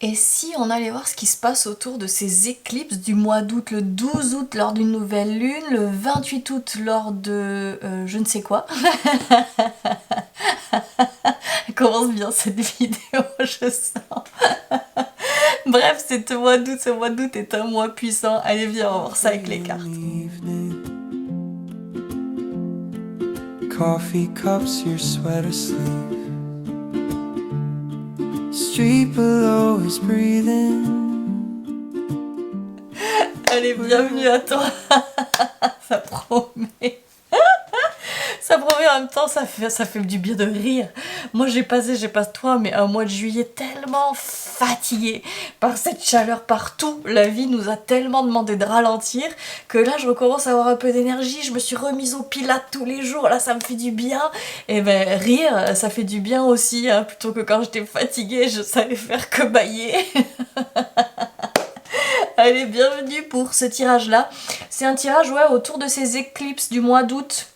Et si on allait voir ce qui se passe autour de ces éclipses du mois d'août, le 12 août lors d'une nouvelle lune, le 28 août lors de je ne sais quoi. Elle commence bien cette vidéo, je sens. Bref, ce mois d'août est un mois puissant. Allez, viens, on va voir ça avec les cartes. Coffee cups, your sweater sleeve. Street below is breathing. Allez, bienvenue à toi. Ça promet. Ça promet, en même temps, ça fait du bien de rire. Moi, j'ai passé toi, mais un mois de juillet tellement fatigué par cette chaleur partout. La vie nous a tellement demandé de ralentir que là, je recommence à avoir un peu d'énergie. Je me suis remise au pilates tous les jours. Là, ça me fait du bien. Et ben, rire, ça fait du bien aussi. Hein. Plutôt que quand j'étais fatiguée, je savais faire que bâiller. Allez, bienvenue pour ce tirage-là. C'est un tirage, ouais, autour de ces éclipses du mois d'août.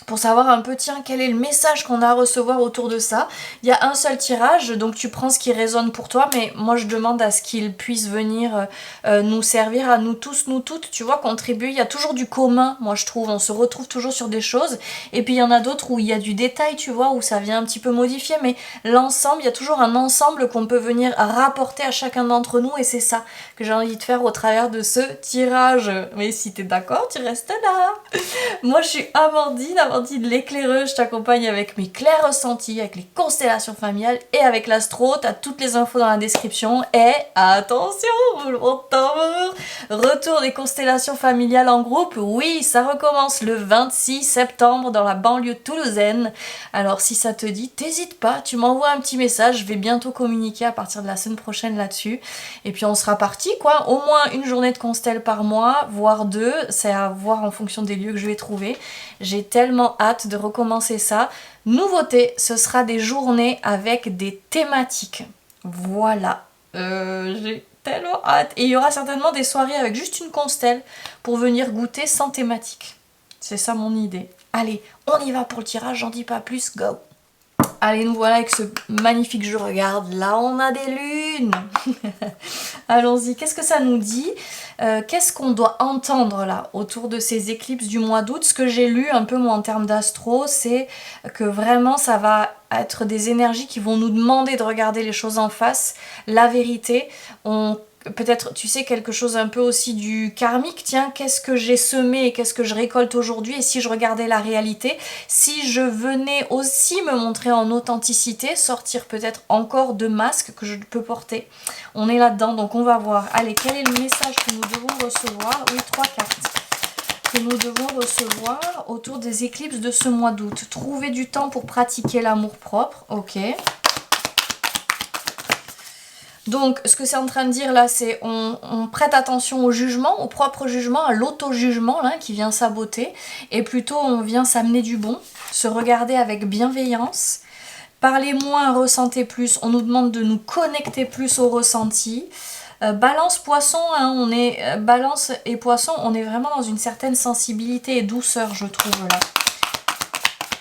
Pour savoir un peu, tiens, quel est le message qu'on a à recevoir autour de ça. Il y a un seul tirage, donc tu prends ce qui résonne pour toi, mais moi je demande à ce qu'il puisse venir nous servir à nous tous, nous toutes, tu vois, contribuer. Il y a toujours du commun, moi je trouve, on se retrouve toujours sur des choses, et puis il y en a d'autres où il y a du détail, tu vois, où ça vient un petit peu modifier, mais l'ensemble, il y a toujours un ensemble qu'on peut venir rapporter à chacun d'entre nous, et c'est ça que j'ai envie de faire au travers de ce tirage. Mais si t'es d'accord, tu restes là. Moi je suis Amandine de l'éclaireuse, je t'accompagne avec mes clairs ressentis, avec les constellations familiales et avec l'astro. T'as toutes les infos dans la description. Et attention, roulement de tambour, retour des constellations familiales en groupe. Oui, ça recommence le 26 septembre dans la banlieue toulousaine. Alors si ça te dit, t'hésites pas, tu m'envoies un petit message. Je vais bientôt communiquer à partir de la semaine prochaine là-dessus. Et puis on sera parti, quoi. Au moins une journée de constel par mois, voire deux. C'est à voir en fonction des lieux que je vais trouver. J'ai tellement hâte de recommencer ça. Nouveauté, ce sera des journées avec des thématiques. Voilà. J'ai tellement hâte. Et il y aura certainement des soirées avec juste une constelle pour venir goûter sans thématique. C'est ça mon idée. Allez, on y va pour le tirage, j'en dis pas plus, go. Allez, nous voilà avec ce magnifique jeu. Regarde, là on a des lunes. Allons-y, qu'est-ce que ça nous dit? Qu'est-ce qu'on doit entendre là autour de ces éclipses du mois d'août? Ce que j'ai lu un peu moi en termes d'astro, c'est que vraiment ça va être des énergies qui vont nous demander de regarder les choses en face, la vérité. Peut-être, tu sais, quelque chose un peu aussi du karmique, tiens, qu'est-ce que j'ai semé et qu'est-ce que je récolte aujourd'hui, et si je regardais la réalité, si je venais aussi me montrer en authenticité, sortir peut-être encore de masques que je peux porter. On est là-dedans, donc on va voir. Allez, quel est le message que nous devons recevoir? Oui, 3 cartes que nous devons recevoir autour des éclipses de ce mois d'août. Trouver du temps pour pratiquer l'amour-propre, ok. Donc, ce que c'est en train de dire là, c'est on prête attention au jugement, au propre jugement, à l'auto-jugement là, qui vient saboter, et plutôt on vient s'amener du bon, se regarder avec bienveillance, parler moins, ressentez plus, on nous demande de nous connecter plus au ressenti. Balance poisson, hein, balance et poisson, on est vraiment dans une certaine sensibilité et douceur, je trouve là.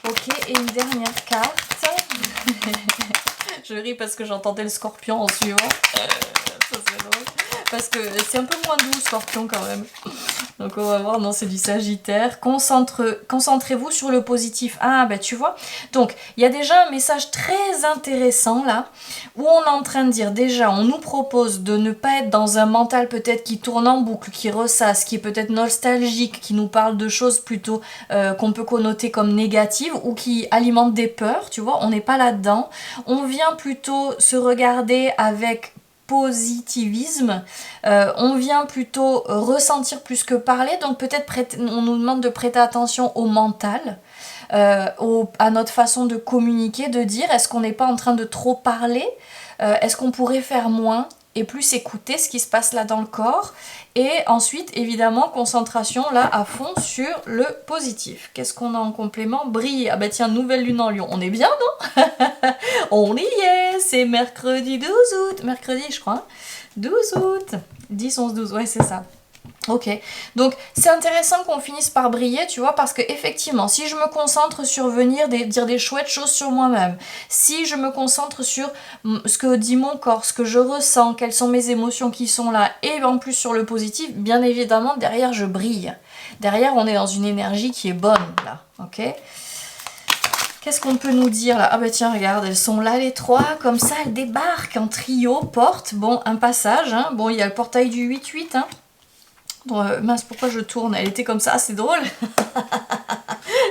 Ok, et une dernière carte. Je ris parce que j'entendais le scorpion en suivant. Ça c'est drôle. Parce que c'est un peu moins doux, scorpion quand même. Donc on va voir, non, c'est du sagittaire. Concentrez-vous sur le positif. Ah, ben tu vois. Donc, il y a déjà un message très intéressant là, où on est en train de dire, déjà, on nous propose de ne pas être dans un mental peut-être qui tourne en boucle, qui ressasse, qui est peut-être nostalgique, qui nous parle de choses plutôt qu'on peut connoter comme négatives, ou qui alimentent des peurs, tu vois. On n'est pas là-dedans. On vient plutôt se regarder avec positivisme, on vient plutôt ressentir plus que parler, donc peut-être on nous demande de prêter attention au mental, à notre façon de communiquer, de dire est-ce qu'on n'est pas en train de trop parler, est-ce qu'on pourrait faire moins et plus écouter ce qui se passe là dans le corps, et ensuite évidemment concentration là à fond sur le positif. Qu'est-ce qu'on a en complément? Briller. Ah bah tiens, nouvelle lune en lion, on est bien non? On y est, c'est mercredi 12 août, mercredi je crois, hein, 12 août, 10, 11, 12, ouais c'est ça. Ok, donc c'est intéressant qu'on finisse par briller, tu vois, parce que effectivement, si je me concentre sur dire des chouettes choses sur moi-même, si je me concentre sur ce que dit mon corps, ce que je ressens, quelles sont mes émotions qui sont là, et en plus sur le positif, bien évidemment, derrière je brille. Derrière, on est dans une énergie qui est bonne, là, ok? Qu'est-ce qu'on peut nous dire là? Ah bah tiens, regarde, elles sont là les trois, comme ça, elles débarquent en trio, porte, bon, un passage, hein. Bon, il y a le portail du 8-8, hein. Mince, pourquoi je tourne? Elle était comme ça, c'est drôle.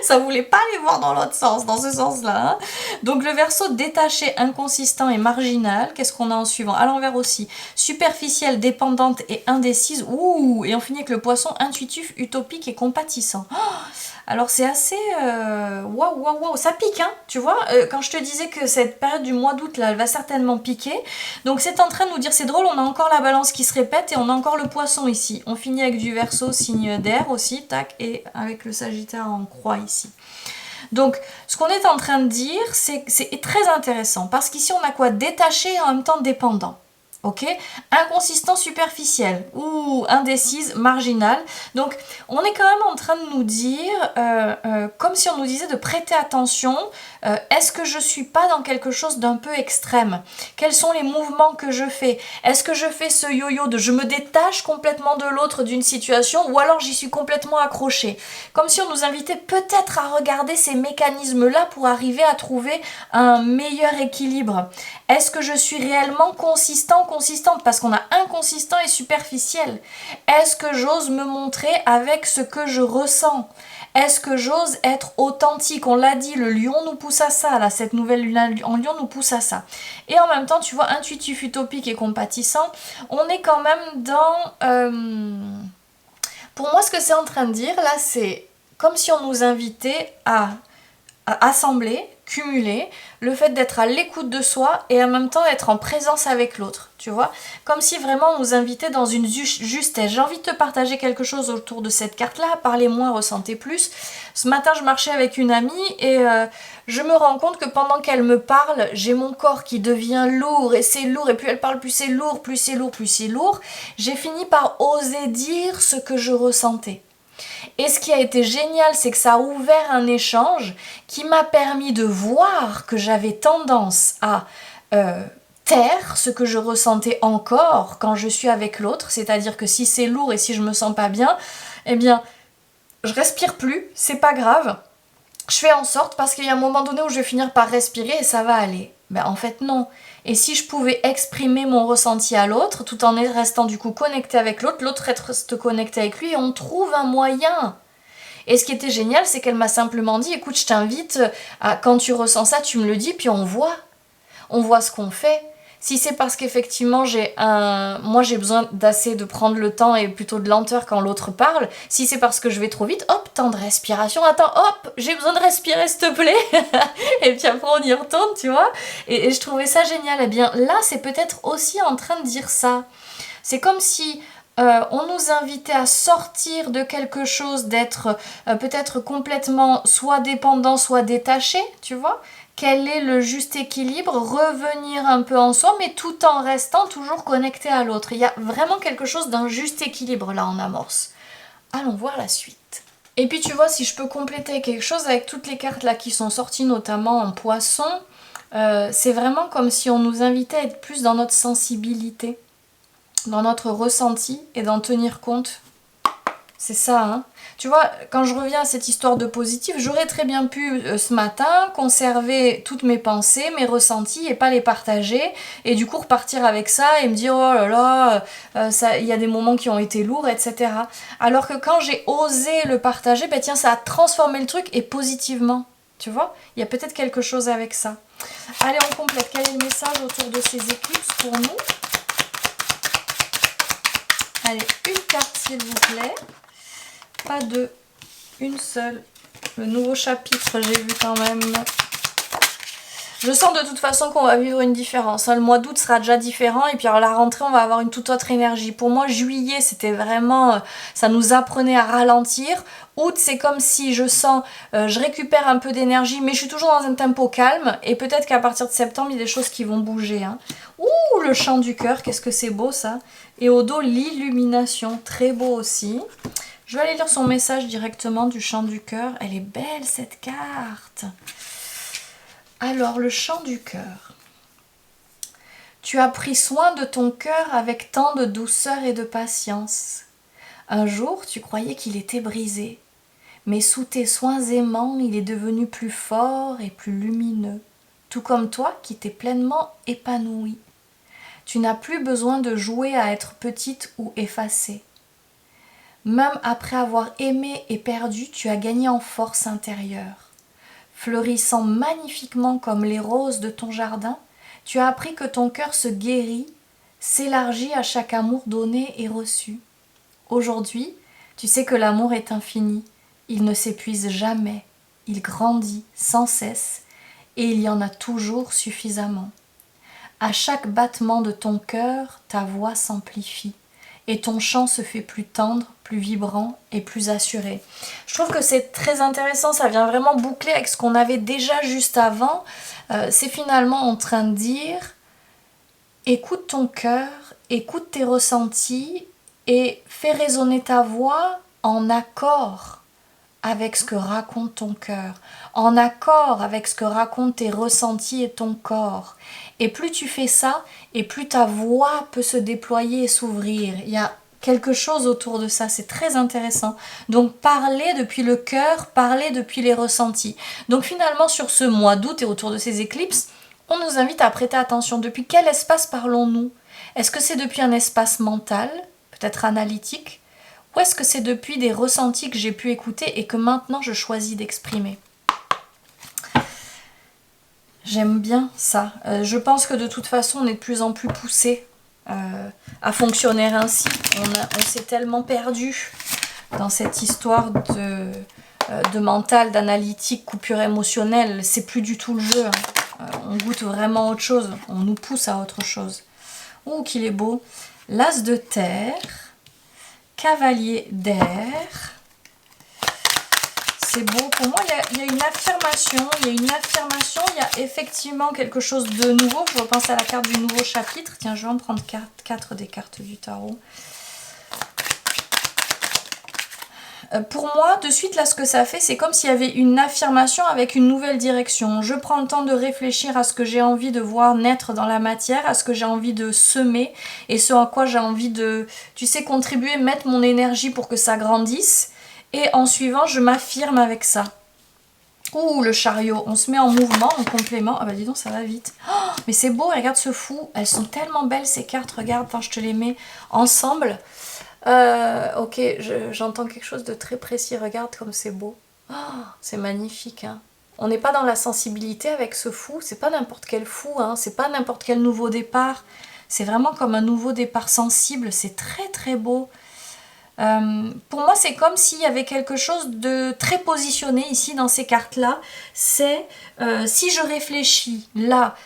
Ça voulait pas aller voir dans l'autre sens, dans ce sens-là. Hein. Donc le Verseau détaché, inconsistant et marginal. Qu'est-ce qu'on a en suivant? À l'envers aussi. Superficielle, dépendante et indécise. Ouh! Et on finit avec le Poisson intuitif, utopique et compatissant. Oh, alors c'est assez... Waouh, waouh, waouh. Ça pique, hein, tu vois. Quand je te disais que cette période du mois d'août, là, elle va certainement piquer. Donc c'est en train de nous dire, c'est drôle, on a encore la Balance qui se répète et on a encore le Poisson ici. On finit avec du Verseau, signe d'air aussi, tac, et avec le Sagittaire en croix ici. Donc, ce qu'on est en train de dire, c'est très intéressant, parce qu'ici on a quoi? Détaché et en même temps dépendant. Ok, inconsistant, superficiel ou indécise, marginale. Donc, on est quand même en train de nous dire, comme si on nous disait de prêter attention. Est-ce que je suis pas dans quelque chose d'un peu extrême? Quels sont les mouvements que je fais? Est-ce que je fais ce yo-yo de je me détache complètement de l'autre d'une situation ou alors j'y suis complètement accrochée? Comme si on nous invitait peut-être à regarder ces mécanismes-là pour arriver à trouver un meilleur équilibre. Est-ce que je suis réellement consistante? Parce qu'on a inconsistant et superficiel. Est-ce que j'ose me montrer avec ce que je ressens? Est-ce que j'ose être authentique? On l'a dit, le lion nous pousse à ça, là, cette nouvelle lune en lion nous pousse à ça. Et en même temps, tu vois, intuitif, utopique et compatissant, on est quand même dans... Pour moi, ce que c'est en train de dire, là, c'est comme si on nous invitait à assembler, cumuler, le fait d'être à l'écoute de soi et en même temps être en présence avec l'autre, tu vois, comme si vraiment on nous invitait dans une justesse. J'ai envie de te partager quelque chose autour de cette carte-là, parlez moins, ressentez plus. Ce matin, je marchais avec une amie et je me rends compte que pendant qu'elle me parle, j'ai mon corps qui devient lourd et c'est lourd et plus elle parle, plus c'est lourd, plus c'est lourd, plus c'est lourd. J'ai fini par oser dire ce que je ressentais. Et ce qui a été génial, c'est que ça a ouvert un échange qui m'a permis de voir que j'avais tendance à taire ce que je ressentais encore quand je suis avec l'autre. C'est-à-dire que si c'est lourd et si je me sens pas bien, eh bien, je respire plus, c'est pas grave. Je fais en sorte parce qu'il y a un moment donné où je vais finir par respirer et ça va aller. Ben en fait non. Et si je pouvais exprimer mon ressenti à l'autre, tout en restant du coup connecté avec l'autre, l'autre reste connecté avec lui et on trouve un moyen. Et ce qui était génial, c'est qu'elle m'a simplement dit, écoute, je t'invite, quand tu ressens ça, tu me le dis, puis on voit ce qu'on fait. Si c'est parce qu'effectivement moi j'ai besoin d'assez de prendre le temps et plutôt de lenteur quand l'autre parle, si c'est parce que je vais trop vite, hop, temps de respiration, attends, hop, j'ai besoin de respirer s'il te plaît, et puis après on y retourne, tu vois, et je trouvais ça génial. Eh bien là c'est peut-être aussi en train de dire ça, c'est comme si on nous invitait à sortir de quelque chose, d'être peut-être complètement soit dépendant, soit détaché, tu vois. Quel est le juste équilibre? Revenir un peu en soi, mais tout en restant toujours connecté à l'autre. Il y a vraiment quelque chose d'un juste équilibre là en amorce. Allons voir la suite. Et puis tu vois, si je peux compléter quelque chose avec toutes les cartes là qui sont sorties, notamment en Poisson, c'est vraiment comme si on nous invitait à être plus dans notre sensibilité, dans notre ressenti et d'en tenir compte. C'est ça, hein. Tu vois, quand je reviens à cette histoire de positif, j'aurais très bien pu ce matin conserver toutes mes pensées, mes ressentis et pas les partager et du coup repartir avec ça et me dire oh là là, il y a des moments qui ont été lourds, etc. Alors que quand j'ai osé le partager, ben tiens, ça a transformé le truc et positivement. Tu vois, il y a peut-être quelque chose avec ça. Allez, on complète. Quel est le message autour de ces éclipses pour nous? Allez, une carte s'il vous plaît. Pas deux, une seule. Le nouveau chapitre, j'ai vu quand même. Je sens de toute façon qu'on va vivre une différence. Hein. Le mois d'août sera déjà différent et puis à la rentrée, on va avoir une toute autre énergie. Pour moi, juillet, c'était vraiment... ça nous apprenait à ralentir. Août, c'est comme si je sens... je récupère un peu d'énergie, mais je suis toujours dans un tempo calme. Et peut-être qu'à partir de septembre, il y a des choses qui vont bouger. Hein. Ouh, le chant du cœur, qu'est-ce que c'est beau ça. Et au dos, l'illumination, très beau aussi. Je vais aller lire son message directement du chant du cœur. Elle est belle cette carte. Alors, le chant du cœur. Tu as pris soin de ton cœur avec tant de douceur et de patience. Un jour, tu croyais qu'il était brisé, mais sous tes soins aimants, il est devenu plus fort et plus lumineux, tout comme toi qui t'es pleinement épanoui. Tu n'as plus besoin de jouer à être petite ou effacée. Même après avoir aimé et perdu, tu as gagné en force intérieure. Fleurissant magnifiquement comme les roses de ton jardin, tu as appris que ton cœur se guérit, s'élargit à chaque amour donné et reçu. Aujourd'hui, tu sais que l'amour est infini, il ne s'épuise jamais, il grandit sans cesse et il y en a toujours suffisamment. À chaque battement de ton cœur, ta voix s'amplifie et ton chant se fait plus tendre, plus vibrant et plus assuré. Je trouve que c'est très intéressant, ça vient vraiment boucler avec ce qu'on avait déjà juste avant. C'est finalement en train de dire, écoute ton cœur, écoute tes ressentis et fais résonner ta voix en accord avec ce que raconte ton cœur, en accord avec ce que racontent tes ressentis et ton corps. Et plus tu fais ça, et plus ta voix peut se déployer et s'ouvrir. Il y a quelque chose autour de ça, c'est très intéressant. Donc parler depuis le cœur, parler depuis les ressentis. Donc finalement sur ce mois d'août et autour de ces éclipses, on nous invite à prêter attention. Depuis quel espace parlons-nous? Est-ce que c'est depuis un espace mental, peut-être analytique, ou est-ce que c'est depuis des ressentis que j'ai pu écouter et que maintenant je choisis d'exprimer? J'aime bien ça. Je pense que de toute façon, on est de plus en plus poussé à fonctionner ainsi. On s'est tellement perdu dans cette histoire de mental, d'analytique, coupure émotionnelle. C'est plus du tout le jeu. Hein. On goûte vraiment autre chose. On nous pousse à autre chose. Oh, qu'il est beau. L'as de terre. Cavalier d'air. C'est beau. Pour moi, il y a une affirmation. Il y a effectivement quelque chose de nouveau. Je repense à la carte du nouveau chapitre. Tiens, je vais en prendre 4 des cartes du tarot. Pour moi, de suite, là, ce que ça fait, c'est comme s'il y avait une affirmation avec une nouvelle direction. Je prends le temps de réfléchir à ce que j'ai envie de voir naître dans la matière, à ce que j'ai envie de semer et ce à quoi j'ai envie de, tu sais, contribuer, mettre mon énergie pour que ça grandisse. Et en suivant, je m'affirme avec ça. Ouh, le chariot, on se met en mouvement, en complément. Ah bah dis donc, ça va vite. Oh, mais c'est beau, regarde ce fou. Elles sont tellement belles ces cartes, regarde, quand je te les mets ensemble. Ok, j'entends quelque chose de très précis, regarde comme c'est beau. Oh, c'est magnifique, hein. On n'est pas dans la sensibilité avec ce fou, c'est pas n'importe quel fou, hein. C'est pas n'importe quel nouveau départ. C'est vraiment comme un nouveau départ sensible, c'est très très beau. Pour moi, c'est comme s'il y avait quelque chose de très positionné ici dans ces cartes-là. C'est si je réfléchis là,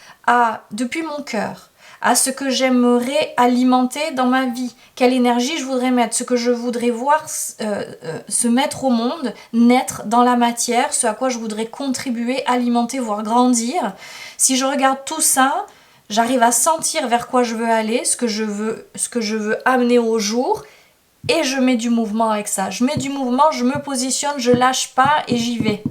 depuis mon cœur, à ce que j'aimerais alimenter dans ma vie, quelle énergie je voudrais mettre, ce que je voudrais voir se mettre au monde, naître dans la matière, ce à quoi je voudrais contribuer, alimenter, voire grandir. Si je regarde tout ça, j'arrive à sentir vers quoi je veux aller, ce que je veux amener au jour, et je mets du mouvement avec ça. Je mets du mouvement, je me positionne, je lâche pas et j'y vais.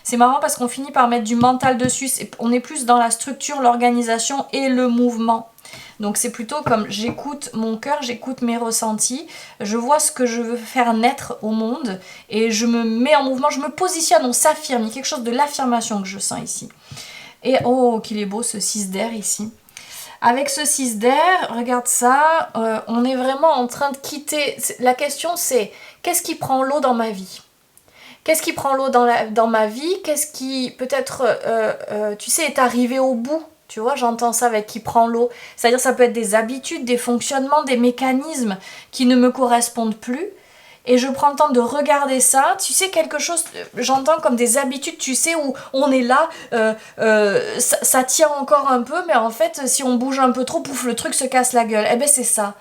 C'est marrant parce qu'on finit par mettre du mental dessus. On est plus dans la structure, l'organisation et le mouvement. Donc c'est plutôt comme j'écoute mon cœur, j'écoute mes ressentis, je vois ce que je veux faire naître au monde et je me mets en mouvement, je me positionne, on s'affirme. Il y a quelque chose de l'affirmation que je sens ici. Et oh, qu'il est beau ce 6 d'air ici. Avec ce 6 d'air, regarde ça, on est vraiment en train de quitter. La question c'est, qu'est-ce qui prend l'eau dans ma vie? Qu'est-ce qui prend l'eau dans ma vie? Qu'est-ce qui peut-être, tu sais, est arrivé au bout? Tu vois, j'entends ça avec qui prend l'eau. C'est-à-dire ça peut être des habitudes, des fonctionnements, des mécanismes qui ne me correspondent plus. et je prends le temps de regarder ça, tu sais, quelque chose, j'entends comme des habitudes, tu sais, où on est là, ça tient encore un peu, mais en fait, si on bouge un peu trop, pouf, le truc se casse la gueule. Eh ben c'est ça.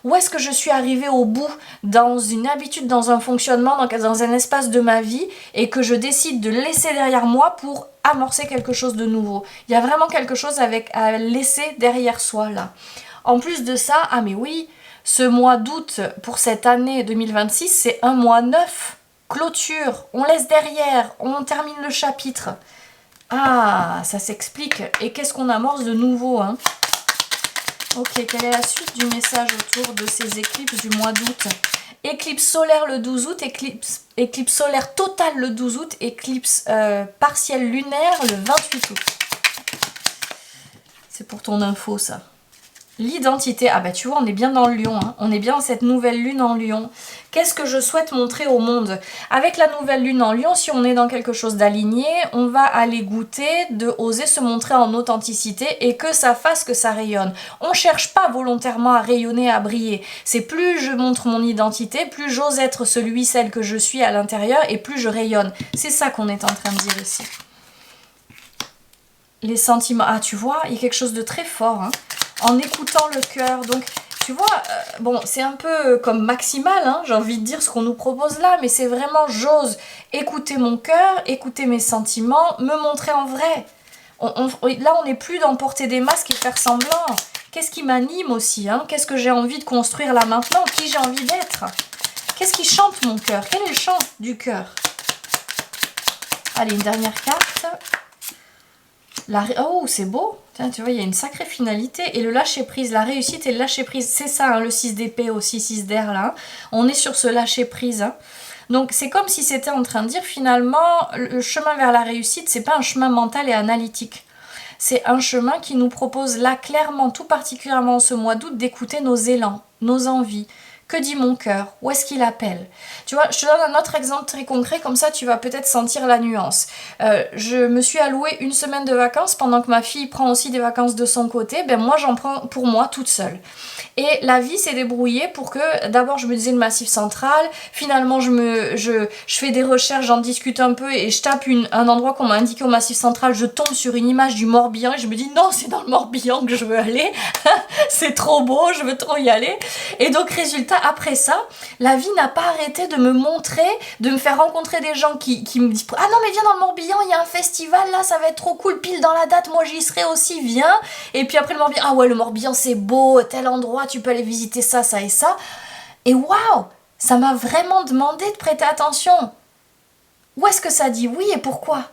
Où est-ce que je suis arrivée au bout dans une habitude, dans un fonctionnement, dans un espace de ma vie, et que je décide de laisser derrière moi pour amorcer quelque chose de nouveau. Il y a vraiment quelque chose à laisser derrière soi là. En plus de ça, ah mais oui, ce mois d'août pour cette année 2026, c'est un mois neuf. Clôture, on laisse derrière, on termine le chapitre. Ah, ça s'explique. Et qu'est-ce qu'on amorce de nouveau, hein? Ok, quelle est la suite du message autour de ces éclipses du mois d'août? Éclipse solaire le 12 août, éclipse solaire totale le 12 août, éclipse partielle lunaire le 28 août. C'est pour ton info ça. L'identité, ah bah tu vois, on est bien dans le lion, hein. On est bien dans cette nouvelle lune en lion. Qu'est-ce que je souhaite montrer au monde? Avec la nouvelle lune en lion, si on est dans quelque chose d'aligné, on va aller goûter, de oser se montrer en authenticité et que ça fasse que ça rayonne. On cherche pas volontairement à rayonner, à briller. C'est plus je montre mon identité, plus j'ose être celui, celle que je suis à l'intérieur et plus je rayonne. C'est ça qu'on est en train de dire ici. Les sentiments, ah tu vois, il y a quelque chose de très fort, hein. En écoutant le cœur, donc tu vois, bon c'est un peu comme maximal, hein, j'ai envie de dire ce qu'on nous propose là, mais c'est vraiment j'ose écouter mon cœur, écouter mes sentiments, me montrer en vrai. Là on n'est plus dans porter des masques et faire semblant. Qu'est-ce qui m'anime aussi, hein? Qu'est-ce que j'ai envie de construire là maintenant? Qui j'ai envie d'être? Qu'est-ce qui chante mon cœur? Quel est le chant du cœur? Allez, une dernière carte. Oh, c'est beau. Tiens, tu vois, il y a une sacrée finalité. Et le lâcher-prise, la réussite et le lâcher-prise, c'est ça, hein, le 6 d'épée aussi, 6 d'air là. Hein. On est sur ce lâcher-prise. Hein. Donc, c'est comme si c'était en train de dire, finalement, le chemin vers la réussite, c'est pas un chemin mental et analytique. C'est un chemin qui nous propose là, clairement, tout particulièrement ce mois d'août, d'écouter nos élans, nos envies. Que dit mon cœur? Où est-ce qu'il appelle? Tu vois, je te donne un autre exemple très concret, comme ça tu vas peut-être sentir la nuance. Je me suis allouée une semaine de vacances pendant que ma fille prend aussi des vacances de son côté. Ben moi j'en prends pour moi toute seule. Et la vie s'est débrouillée pour que d'abord je me disais le Massif central, finalement je fais des recherches, j'en discute un peu et je tape un endroit qu'on m'a indiqué au Massif central, je tombe sur une image du Morbihan et je me dis non c'est dans le Morbihan que je veux aller, c'est trop beau, je veux trop y aller. Et donc résultat, après ça, la vie n'a pas arrêté de me montrer, de me faire rencontrer des gens qui me disent ah non mais viens dans le Morbihan, il y a un festival là, ça va être trop cool, pile dans la date, moi j'y serai aussi, viens. Et puis après le Morbihan, ah ouais le Morbihan c'est beau, tel endroit, tu peux aller visiter ça, ça et ça. Et waouh, ça m'a vraiment demandé de prêter attention. Où est-ce que ça dit oui et pourquoi?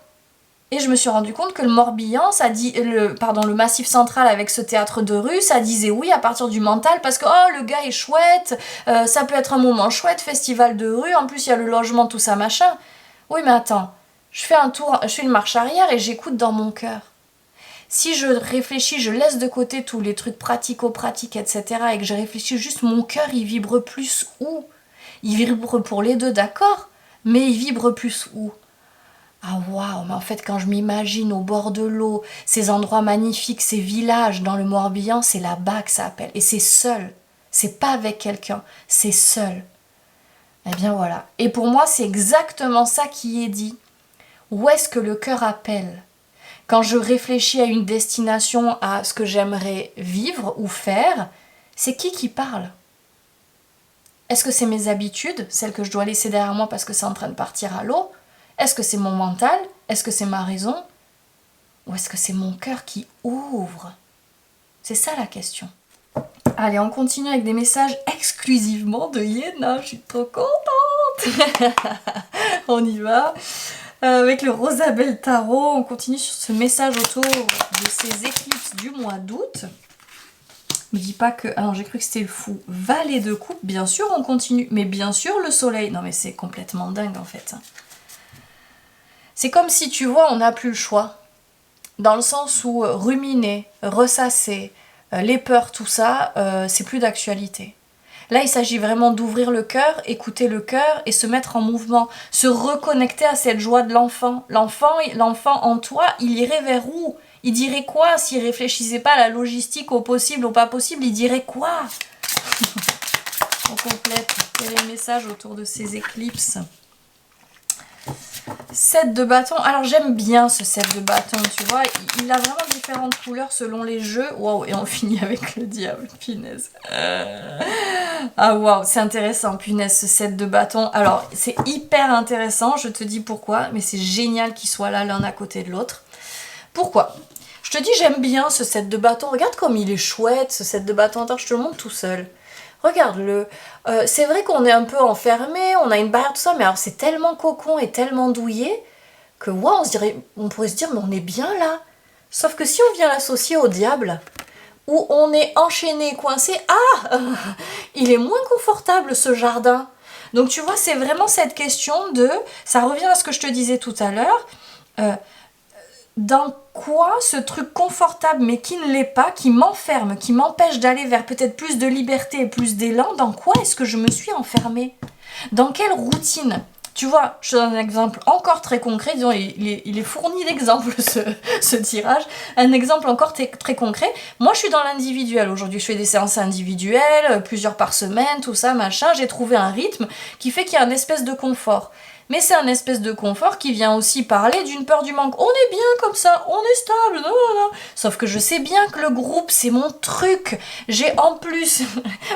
Et je me suis rendu compte que le Morbihan, le Massif central avec ce théâtre de rue, ça disait oui à partir du mental parce que oh le gars est chouette, ça peut être un moment chouette, festival de rue, en plus il y a le logement, tout ça machin. Oui mais attends, je fais un tour, je fais une marche arrière et j'écoute dans mon cœur. Si je réfléchis, je laisse de côté tous les trucs pratico-pratiques, etc. et que je réfléchis juste, mon cœur, il vibre plus où? Il vibre pour les deux, d'accord, mais il vibre plus où? Ah waouh, mais en fait quand je m'imagine au bord de l'eau, ces endroits magnifiques, ces villages dans le Morbihan, c'est là-bas que ça appelle. Et c'est seul, c'est pas avec quelqu'un, c'est seul. Eh bien voilà. Et pour moi c'est exactement ça qui est dit. Où est-ce que le cœur appelle? Quand je réfléchis à une destination, à ce que j'aimerais vivre ou faire, c'est qui parle? Est-ce que c'est mes habitudes, celles que je dois laisser derrière moi parce que c'est en train de partir à l'eau? Est-ce que c'est mon mental? Est-ce que c'est ma raison? Ou est-ce que c'est mon cœur qui ouvre? C'est ça la question. Allez, on continue avec des messages exclusivement de Yéna. Je suis trop contente. On y va. Avec le Rosabelle Tarot, on continue sur ce message autour de ces éclipses du mois d'août. Me dis pas que... Ah non, j'ai cru que c'était le fou. Valet de coupe, bien sûr, on continue. Mais bien sûr, le soleil. Non, mais c'est complètement dingue, en fait. C'est comme si, tu vois, on n'a plus le choix. Dans le sens où ruminer, ressasser, les peurs, tout ça, c'est plus d'actualité. Là, il s'agit vraiment d'ouvrir le cœur, écouter le cœur et se mettre en mouvement. Se reconnecter à cette joie de l'enfant. L'enfant en toi, il irait vers où? Il dirait quoi s'il réfléchissait pas à la logistique, au possible, au pas possible? Il dirait quoi? On complète. Quel est le message autour de ces éclipses? 7 de bâton. Alors j'aime bien ce 7 de bâton, tu vois. Il a vraiment différentes couleurs selon les jeux. Waouh, et on finit avec le diable, punaise. Ah waouh, c'est intéressant, punaise, ce 7 de bâton. Alors c'est hyper intéressant, je te dis pourquoi, mais c'est génial qu'ils soient là l'un à côté de l'autre. Pourquoi? Je te dis, j'aime bien ce 7 de bâton. Regarde comme il est chouette, ce 7 de bâton. Attends, je te le montre tout seul. Regarde-le. C'est vrai qu'on est un peu enfermé, on a une barrière, tout ça, mais alors c'est tellement cocon et tellement douillet que ouais, on pourrait se dire, mais on est bien là. Sauf que si on vient l'associer au diable, où on est enchaîné, coincé, il est moins confortable ce jardin. Donc tu vois, c'est vraiment cette question de, ça revient à ce que je te disais tout à l'heure, dans quoi ce truc confortable mais qui ne l'est pas, qui m'enferme, qui m'empêche d'aller vers peut-être plus de liberté et plus d'élan, dans quoi est-ce que je me suis enfermée? Dans quelle routine? Tu vois, je te donne un exemple encore très concret, disons, il est fourni d'exemples ce tirage, un exemple encore très concret. Moi je suis dans l'individuel, aujourd'hui je fais des séances individuelles, plusieurs par semaine, tout ça, machin, j'ai trouvé un rythme qui fait qu'il y a une espèce de confort. Mais c'est un espèce de confort qui vient aussi parler d'une peur du manque. On est bien comme ça, on est stable, non, non, non. Sauf que je sais bien que le groupe, c'est mon truc. J'ai en plus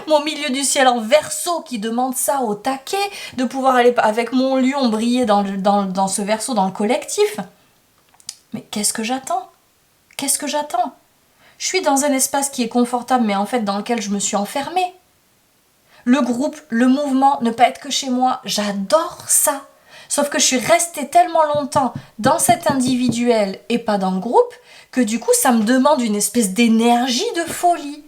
mon milieu du ciel en Verseau qui demande ça au taquet, de pouvoir aller avec mon lion briller dans ce Verseau, dans le collectif. Mais qu'est-ce que j'attends? Qu'est-ce que j'attends? Je suis dans un espace qui est confortable, mais en fait dans lequel je me suis enfermée. Le groupe, le mouvement, ne pas être que chez moi, j'adore ça. Sauf que je suis restée tellement longtemps dans cet individuel et pas dans le groupe que du coup ça me demande une espèce d'énergie de folie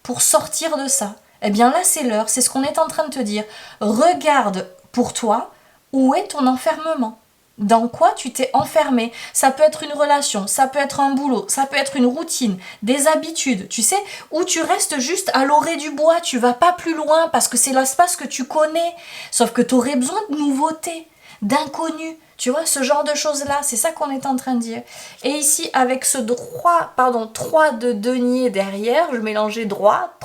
pour sortir de ça. Eh bien là c'est l'heure, c'est ce qu'on est en train de te dire. Regarde pour toi où est ton enfermement. Dans quoi tu t'es enfermé? Ça peut être une relation, ça peut être un boulot, ça peut être une routine, des habitudes, tu sais, où tu restes juste à l'orée du bois, tu vas pas plus loin parce que c'est l'espace que tu connais. Sauf que tu aurais besoin de nouveautés, d'inconnus, tu vois, ce genre de choses-là, c'est ça qu'on est en train de dire. Et ici, avec ce 3 de denier derrière, je mélangeais 3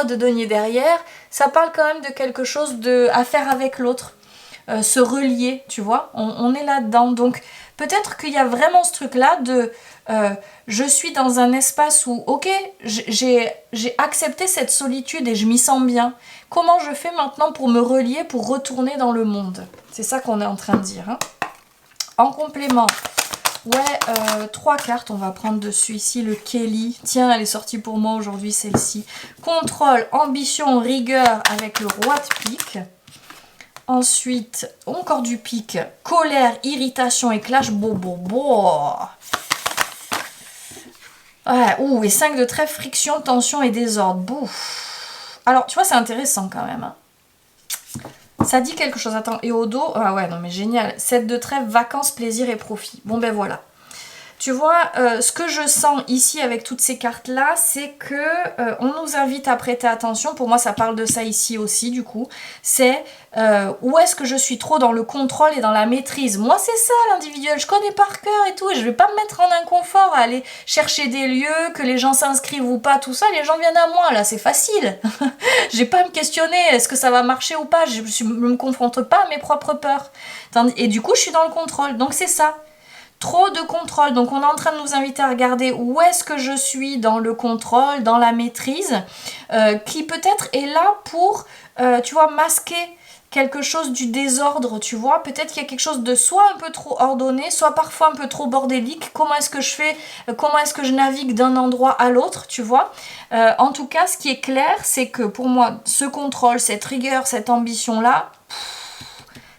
de denier derrière, ça parle quand même de quelque chose à faire avec l'autre. Se relier, tu vois, on est là-dedans. Donc peut-être qu'il y a vraiment ce truc-là de je suis dans un espace où, ok, j'ai accepté cette solitude et je m'y sens bien. Comment je fais maintenant pour me relier, pour retourner dans le monde? C'est ça qu'on est en train de dire. Hein. En complément, ouais, 3 cartes, on va prendre dessus ici le Kelly. Tiens, elle est sortie pour moi aujourd'hui, celle-ci. Contrôle, ambition, rigueur avec le roi de pique. Ensuite, encore du pic, colère, irritation et clash. Ouais, et 5 de trèfle, friction, tension et désordre. Bouf. Alors, tu vois, c'est intéressant quand même. Hein. Ça dit quelque chose. Attends, et au dos, ah ouais, non mais génial. 7 de trèfle, vacances, plaisir et profit. Bon ben voilà. Tu vois, ce que je sens ici avec toutes ces cartes-là, c'est que on nous invite à prêter attention. Pour moi, ça parle de ça ici aussi, du coup. C'est où est-ce que je suis trop dans le contrôle et dans la maîtrise. Moi, c'est ça, l'individuel. Je connais par cœur et tout. Et je vais pas me mettre en inconfort à aller chercher des lieux, que les gens s'inscrivent ou pas, tout ça. Les gens viennent à moi, là, c'est facile. J'ai pas à me questionner, est-ce que ça va marcher ou pas. Je me confronte pas à mes propres peurs. Et du coup, je suis dans le contrôle. Donc, c'est ça. Trop de contrôle, donc on est en train de nous inviter à regarder où est-ce que je suis dans le contrôle, dans la maîtrise, qui peut-être est là pour, tu vois, masquer quelque chose du désordre, tu vois, peut-être qu'il y a quelque chose de soit un peu trop ordonné, soit parfois un peu trop bordélique. Comment est-ce que je fais, comment est-ce que je navigue d'un endroit à l'autre, tu vois. En tout cas, ce qui est clair, c'est que pour moi, ce contrôle, cette rigueur, cette ambition-là,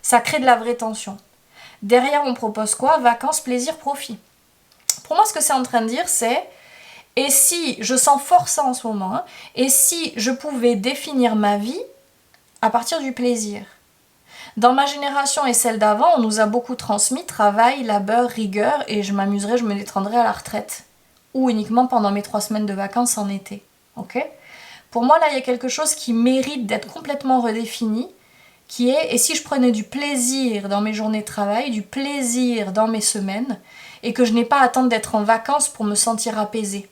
ça crée de la vraie tension. Derrière, on propose quoi? Vacances, plaisir, profit. Pour moi, ce que c'est en train de dire, c'est et si, je sens fort ça en ce moment, hein, et si je pouvais définir ma vie à partir du plaisir. Dans ma génération et celle d'avant, on nous a beaucoup transmis travail, labeur, rigueur, et je m'amuserais, je me détendrais à la retraite. Ou uniquement pendant mes 3 semaines de vacances en été. Ok? Pour moi, là, il y a quelque chose qui mérite d'être complètement redéfini, qui est, et si je prenais du plaisir dans mes journées de travail, du plaisir dans mes semaines, et que je n'ai pas à attendre d'être en vacances pour me sentir apaisée.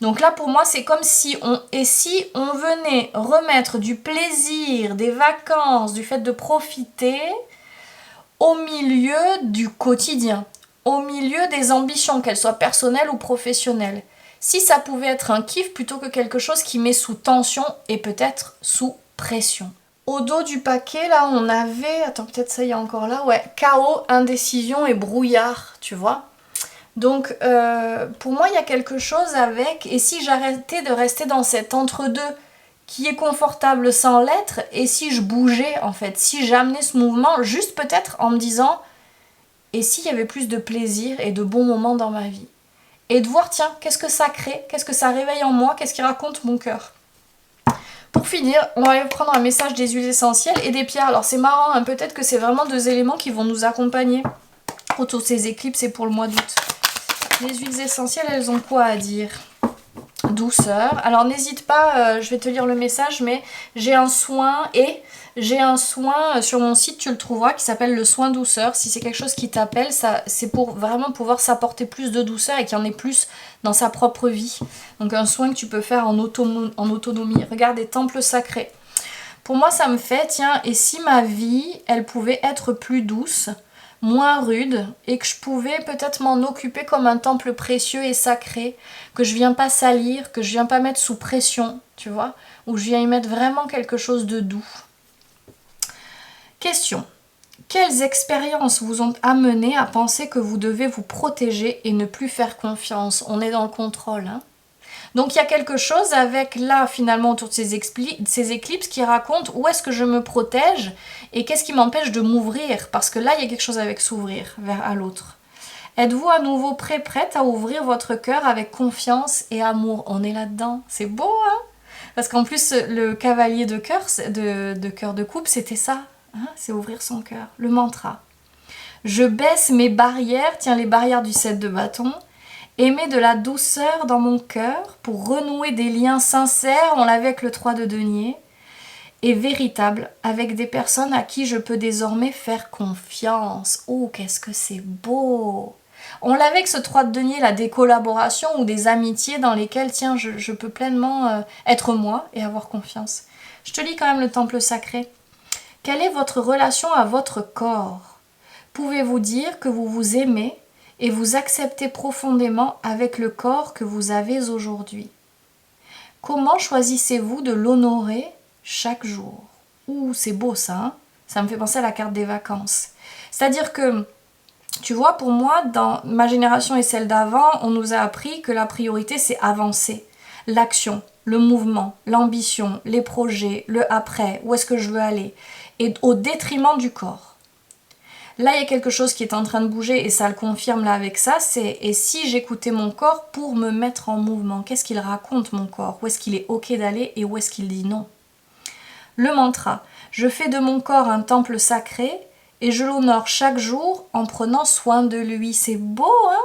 Donc là pour moi c'est comme si on venait remettre du plaisir, des vacances, du fait de profiter au milieu du quotidien, au milieu des ambitions, qu'elles soient personnelles ou professionnelles. Si ça pouvait être un kiff plutôt que quelque chose qui met sous tension et peut-être sous pression. Au dos du paquet, là, on avait... Attends, peut-être ça y est encore là. Ouais, chaos, indécision et brouillard, tu vois. Donc, pour moi, il y a quelque chose avec... Et si j'arrêtais de rester dans cet entre-deux qui est confortable sans l'être, et si je bougeais, en fait, si j'amenais ce mouvement, juste peut-être en me disant... Et s'il y avait plus de plaisir et de bons moments dans ma vie? Et de voir, tiens, qu'est-ce que ça crée? Qu'est-ce que ça réveille en moi? Qu'est-ce qui raconte mon cœur? Pour finir, on va aller prendre un message des huiles essentielles et des pierres. Alors c'est marrant, hein, peut-être que c'est vraiment deux éléments qui vont nous accompagner autour de ces éclipses et pour le mois d'août. Les huiles essentielles, elles ont quoi à dire? Douceur. Alors n'hésite pas, je vais te lire le message, mais j'ai un soin sur mon site, tu le trouveras, qui s'appelle le soin douceur. Si c'est quelque chose qui t'appelle, c'est pour vraiment pouvoir s'apporter plus de douceur et qu'il y en ait plus dans sa propre vie. Donc un soin que tu peux faire en autonomie. Regarde, des temples sacrés. Pour moi, ça me fait, tiens, et si ma vie, elle pouvait être plus douce, moins rude, et que je pouvais peut-être m'en occuper comme un temple précieux et sacré, que je viens pas salir, que je viens pas mettre sous pression, tu vois, où je viens y mettre vraiment quelque chose de doux. Question. Quelles expériences vous ont amené à penser que vous devez vous protéger et ne plus faire confiance? On est dans le contrôle, hein. Donc il y a quelque chose avec là finalement autour de ces éclipses qui racontent où est-ce que je me protège et qu'est-ce qui m'empêche de m'ouvrir, parce que là il y a quelque chose avec s'ouvrir vers à l'autre. Êtes-vous à nouveau prête à ouvrir votre cœur avec confiance et amour? On est là-dedans, c'est beau, hein? Parce qu'en plus le cavalier de cœur, de cœur de coupe, c'était ça, hein, c'est ouvrir son cœur, le mantra. Je baisse mes barrières, tiens les barrières du 7 de bâton. Aimer de la douceur dans mon cœur pour renouer des liens sincères, on l'avait avec le 3 de denier, et véritables avec des personnes à qui je peux désormais faire confiance. Oh, qu'est-ce que c'est beau! On l'avait avec ce 3 de denier, là, des collaborations ou des amitiés dans lesquelles, tiens, je peux pleinement être moi et avoir confiance. Je te lis quand même le temple sacré. Quelle est votre relation à votre corps? Pouvez-vous dire que vous vous aimez et vous acceptez profondément avec le corps que vous avez aujourd'hui? Comment choisissez-vous de l'honorer chaque jour? Ouh, c'est beau ça, hein? Ça me fait penser à la carte des vacances. C'est-à-dire que, tu vois, pour moi, dans ma génération et celle d'avant, on nous a appris que la priorité, c'est avancer. L'action, le mouvement, l'ambition, les projets, le après, où est-ce que je veux aller, et au détriment du corps. Là, il y a quelque chose qui est en train de bouger et ça le confirme là avec ça, c'est et si j'écoutais mon corps pour me mettre en mouvement? Qu'est-ce qu'il raconte mon corps? Où est-ce qu'il est ok d'aller et où est-ce qu'il dit non? Le mantra. Je fais de mon corps un temple sacré et je l'honore chaque jour en prenant soin de lui. C'est beau, hein?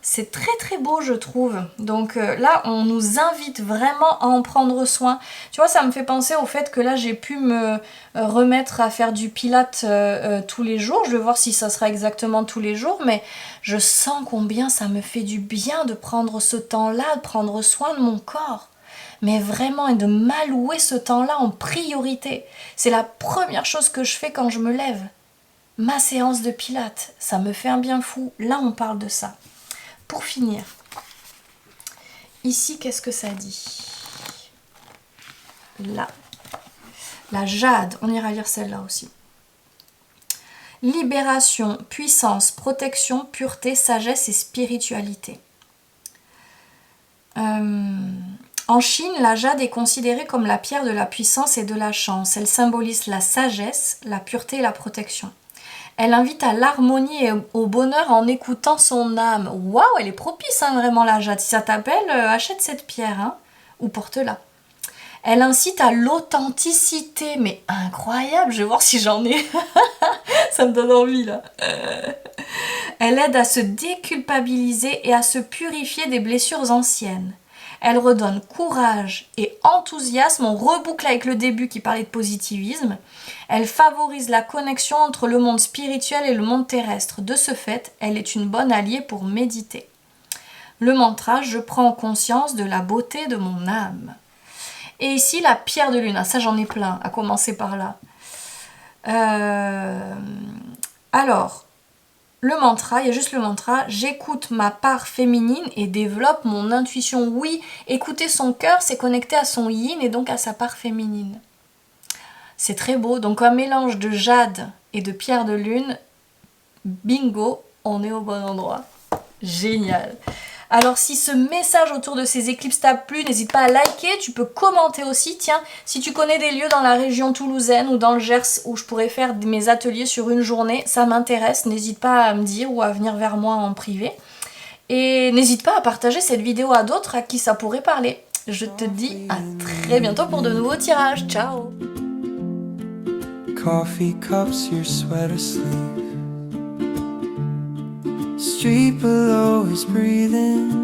C'est très très beau, je trouve. Donc là, on nous invite vraiment à en prendre soin. Tu vois, ça me fait penser au fait que là, j'ai pu me remettre à faire du pilate tous les jours. Je vais voir si ça sera exactement tous les jours, mais je sens combien ça me fait du bien de prendre ce temps-là, de prendre soin de mon corps. Mais vraiment, et de m'allouer ce temps-là en priorité. C'est la première chose que je fais quand je me lève. Ma séance de pilates, ça me fait un bien fou. Là, on parle de ça. Pour finir, ici, qu'est-ce que ça dit? Là, la jade, on ira lire celle-là aussi. Libération, puissance, protection, pureté, sagesse et spiritualité. En Chine, la jade est considérée comme la pierre de la puissance et de la chance. Elle symbolise la sagesse, la pureté et la protection. Elle invite à l'harmonie et au bonheur en écoutant son âme. Waouh, elle est propice, hein, vraiment, la jade. Si ça t'appelle, achète cette pierre, hein, ou porte-la. Elle incite à l'authenticité, mais incroyable, je vais voir si j'en ai. Ça me donne envie, là. Elle aide à se déculpabiliser et à se purifier des blessures anciennes. Elle redonne courage et enthousiasme. On reboucle avec le début qui parlait de positivisme. Elle favorise la connexion entre le monde spirituel et le monde terrestre. De ce fait, elle est une bonne alliée pour méditer. Le mantra, je prends conscience de la beauté de mon âme. Et ici, la pierre de lune. Ah, ça, j'en ai plein, à commencer par là. Alors, le mantra, il y a juste le mantra, j'écoute ma part féminine et développe mon intuition. Oui, écouter son cœur, c'est connecter à son yin et donc à sa part féminine. C'est très beau, donc un mélange de jade et de pierre de lune, bingo, on est au bon endroit. Génial. Alors si ce message autour de ces éclipses t'a plu, n'hésite pas à liker, tu peux commenter aussi. Tiens, si tu connais des lieux dans la région toulousaine ou dans le Gers où je pourrais faire mes ateliers sur une journée, ça m'intéresse, n'hésite pas à me dire ou à venir vers moi en privé. Et n'hésite pas à partager cette vidéo à d'autres à qui ça pourrait parler. Je te dis à très bientôt pour de nouveaux tirages. Ciao! Coffee cups your sweater sleeve. Street below is breathing.